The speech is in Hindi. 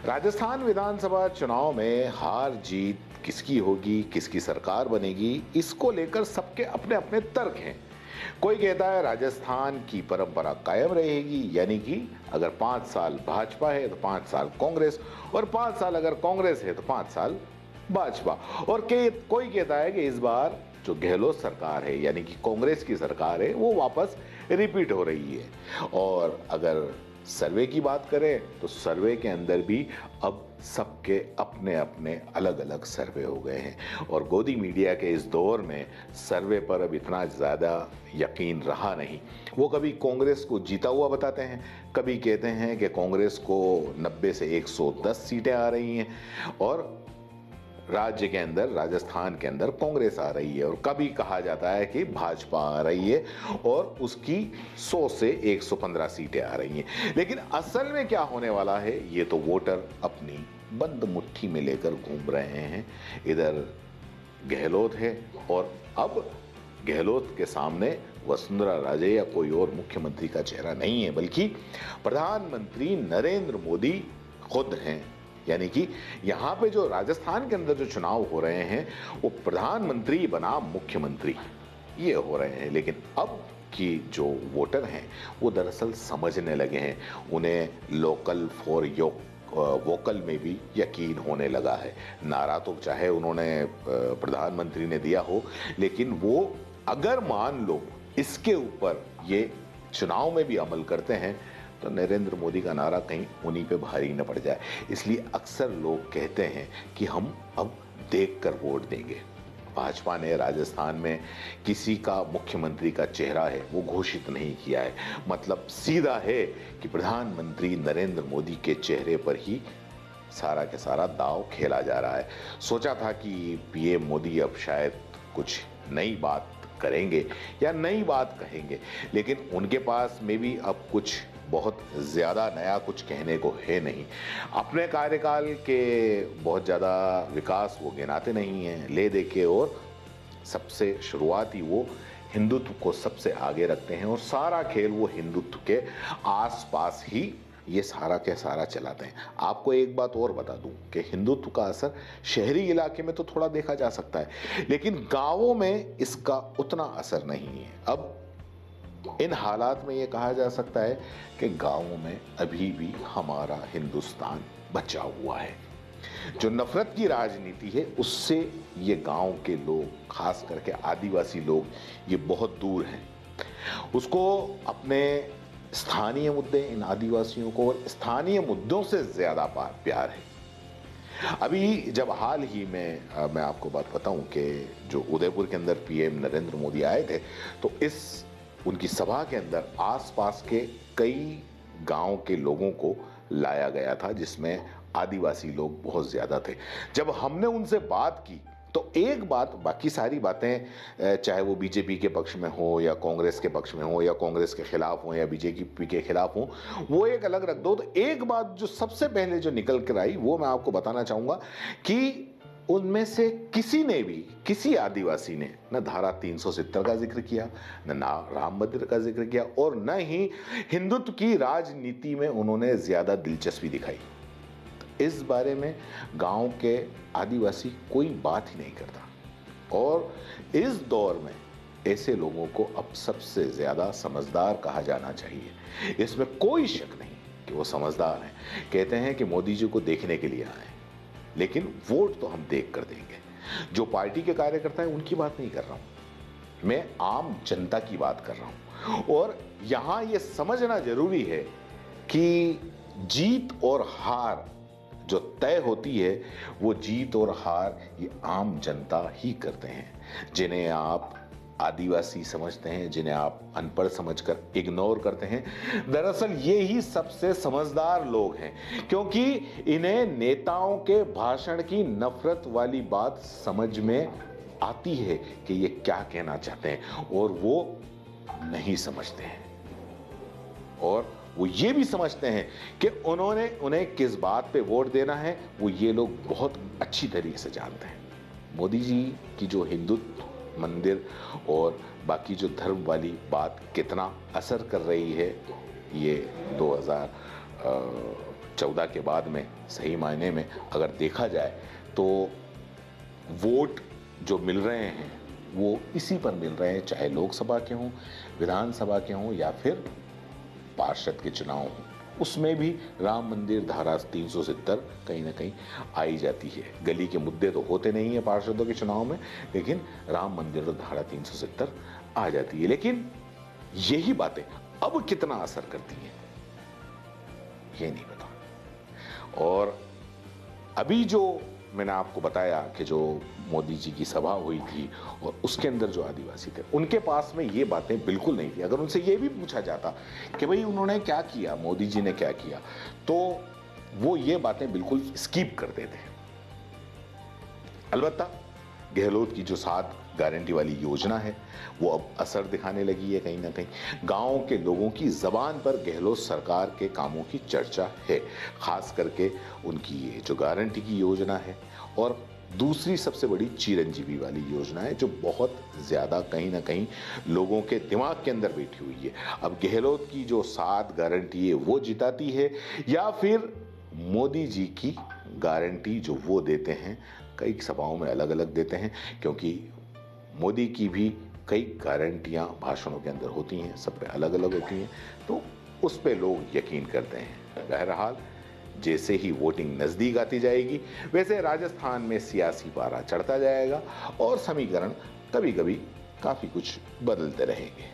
राजस्थान विधानसभा चुनाव में हार जीत किसकी होगी, किसकी सरकार बनेगी, इसको लेकर सबके अपने अपने तर्क हैं। कोई कहता है राजस्थान की परंपरा कायम रहेगी, यानी कि अगर 5 साल भाजपा है तो 5 साल कांग्रेस, और 5 साल अगर कांग्रेस है तो 5 साल भाजपा। और कोई कहता है कि इस बार जो गहलोत सरकार है, यानी कि कांग्रेस की सरकार है, वो वापस रिपीट हो रही है। और अगर सर्वे की बात करें तो सर्वे के अंदर भी अब सबके अपने अपने अलग अलग सर्वे हो गए हैं। और गोदी मीडिया के इस दौर में सर्वे पर अब इतना ज़्यादा यकीन रहा नहीं। वो कभी कांग्रेस को जीता हुआ बताते हैं, कभी कहते हैं कि कांग्रेस को 90 से 110 सीटें आ रही हैं, और राज्य के अंदर, राजस्थान के अंदर कांग्रेस आ रही है। और कभी कहा जाता है कि भाजपा आ रही है और उसकी 100 से 115 सीटें आ रही हैं। लेकिन असल में क्या होने वाला है, ये तो वोटर अपनी बंद मुट्ठी में लेकर घूम रहे हैं। इधर गहलोत है, और अब गहलोत के सामने वसुंधरा राजे या कोई और मुख्यमंत्री का चेहरा नहीं है, बल्कि प्रधानमंत्री नरेंद्र मोदी खुद हैं। यानी कि यहाँ पे जो राजस्थान के अंदर जो चुनाव हो रहे हैं, वो प्रधानमंत्री बना मुख्यमंत्री ये हो रहे हैं। लेकिन अब की जो वोटर हैं वो दरअसल समझने लगे हैं, उन्हें लोकल फॉर वोकल में भी यकीन होने लगा है। नारा तो चाहे उन्होंने प्रधानमंत्री ने दिया हो, लेकिन वो अगर मान लो इसके ऊपर ये चुनाव में भी अमल करते हैं तो नरेंद्र मोदी का नारा कहीं उन्हीं पे भारी न पड़ जाए। इसलिए अक्सर लोग कहते हैं कि हम अब देखकर वोट देंगे। भाजपा ने राजस्थान में किसी का मुख्यमंत्री का चेहरा है वो घोषित नहीं किया है। मतलब सीधा है कि प्रधानमंत्री नरेंद्र मोदी के चेहरे पर ही सारा के सारा दांव खेला जा रहा है। सोचा था कि पीएम मोदी अब शायद कुछ नई बात करेंगे या नई बात कहेंगे, लेकिन उनके पास में भी अब कुछ बहुत ज़्यादा नया कुछ कहने को है नहीं। अपने कार्यकाल के बहुत ज़्यादा विकास वो गिनाते नहीं हैं, ले दे के, और सबसे शुरुआती वो हिंदुत्व को सबसे आगे रखते हैं, और सारा खेल वो हिंदुत्व के आसपास ही ये सारा के सारा चलाते हैं। आपको एक बात और बता दूं कि हिंदुत्व का असर शहरी इलाके में तो थोड़ा देखा जा सकता है, लेकिन गांवों में इसका उतना असर नहीं है। अब इन हालात में ये कहा जा सकता है कि गांवों में अभी भी हमारा हिंदुस्तान बचा हुआ है। जो नफरत की राजनीति है उससे ये गांव के लोग, खास करके आदिवासी लोग, ये बहुत दूर हैं। उसको अपने स्थानीय मुद्दे, इन आदिवासियों को और स्थानीय मुद्दों से ज्यादा प्यार है। अभी जब हाल ही में मैं आपको बात बताऊं कि जो उदयपुर के अंदर पीएम नरेंद्र मोदी आए थे, तो इस उनकी सभा के अंदर आसपास के कई गांव के लोगों को लाया गया था, जिसमें आदिवासी लोग बहुत ज्यादा थे। जब हमने उनसे बात की तो एक बात, बाकी सारी बातें चाहे वो बीजेपी के पक्ष में हो या कांग्रेस के पक्ष में हो या कांग्रेस के खिलाफ हो या बीजेपी के खिलाफ हो, वो एक अलग रख दो। तो एक बात जो सबसे पहले जो निकल कर आई वो मैं आपको बताना चाहूंगा कि उनमें से किसी ने भी, किसी आदिवासी ने न धारा 370 का जिक्र किया, न राम मंदिर का जिक्र किया, और न ही हिंदुत्व की राजनीति में उन्होंने ज्यादा दिलचस्पी दिखाई। इस बारे में गांव के आदिवासी कोई बात ही नहीं करता। और इस दौर में ऐसे लोगों को अब सबसे ज्यादा समझदार कहा जाना चाहिए। इसमें कोई शक नहीं कि वो समझदार हैं। कहते हैं कि मोदी जी को देखने के लिए आए, लेकिन वोट तो हम देख कर देंगे। जो पार्टी के कार्यकर्ता हैं उनकी बात नहीं कर रहा हूं, मैं आम जनता की बात कर रहा हूं। और यहां यह समझना जरूरी है कि जीत और हार जो तय होती है, वो जीत और हार ये आम जनता ही करते हैं। जिन्हें आप आदिवासी समझते हैं, जिन्हें आप अनपढ़ समझकर इग्नोर करते हैं, दरअसल ये ही सबसे समझदार लोग हैं, क्योंकि इन्हें नेताओं के भाषण की नफरत वाली बात समझ में आती है कि ये क्या कहना चाहते हैं, और वो नहीं समझते हैं। और वो ये भी समझते हैं कि उन्हें किस बात पे वोट देना है, वो ये लोग बहुत अच्छी तरीके से जानते हैं। मोदी जी की जो हिंदुत्व, मंदिर और बाकी जो धर्म वाली बात कितना असर कर रही है, ये 2024 14 के बाद में सही मायने में अगर देखा जाए तो वोट जो मिल रहे हैं वो इसी पर मिल रहे हैं, चाहे लोकसभा के हों, विधानसभा के हों या फिर पार्षद के चुनाव हों। उसमें भी राम मंदिर धारा 370 कहीं ना कहीं आई जाती है। गली के मुद्दे तो होते नहीं है पार्षदों के चुनाव में, लेकिन राम मंदिर और धारा 370 आ जाती है। लेकिन यही बातें अब कितना असर करती हैं ये नहीं पता। और अभी जो मैंने आपको बताया कि जो मोदी जी की सभा हुई थी और उसके अंदर जो आदिवासी थे उनके पास में ये बातें बिल्कुल नहीं थी। अगर उनसे ये भी पूछा जाता कि भाई उन्होंने क्या किया, मोदी जी ने क्या किया, तो वो ये बातें बिल्कुल स्किप करते थे। अलबत्ता गहलोत की जो 7 गारंटी वाली योजना है वो अब असर दिखाने लगी है। कहीं ना कहीं गांव के लोगों की जबान पर गहलोत सरकार के कामों की चर्चा है, खास करके उनकी ये जो गारंटी की योजना है और दूसरी सबसे बड़ी चिरंजीवी वाली योजना है जो बहुत ज्यादा कहीं ना कहीं लोगों के दिमाग के अंदर बैठी हुई है। अब गहलोत की जो 7 गारंटी है वो जिताती है या फिर मोदी जी की गारंटी जो वो देते हैं, कई सभाओं में अलग अलग देते हैं क्योंकि मोदी की भी कई गारंटियां भाषणों के अंदर होती हैं, सब पे अलग अलग होती हैं, तो उस पे लोग यकीन करते हैं। बहरहाल जैसे ही वोटिंग नजदीक आती जाएगी वैसे राजस्थान में सियासी पारा चढ़ता जाएगा और समीकरण कभी कभी काफी कुछ बदलते रहेंगे।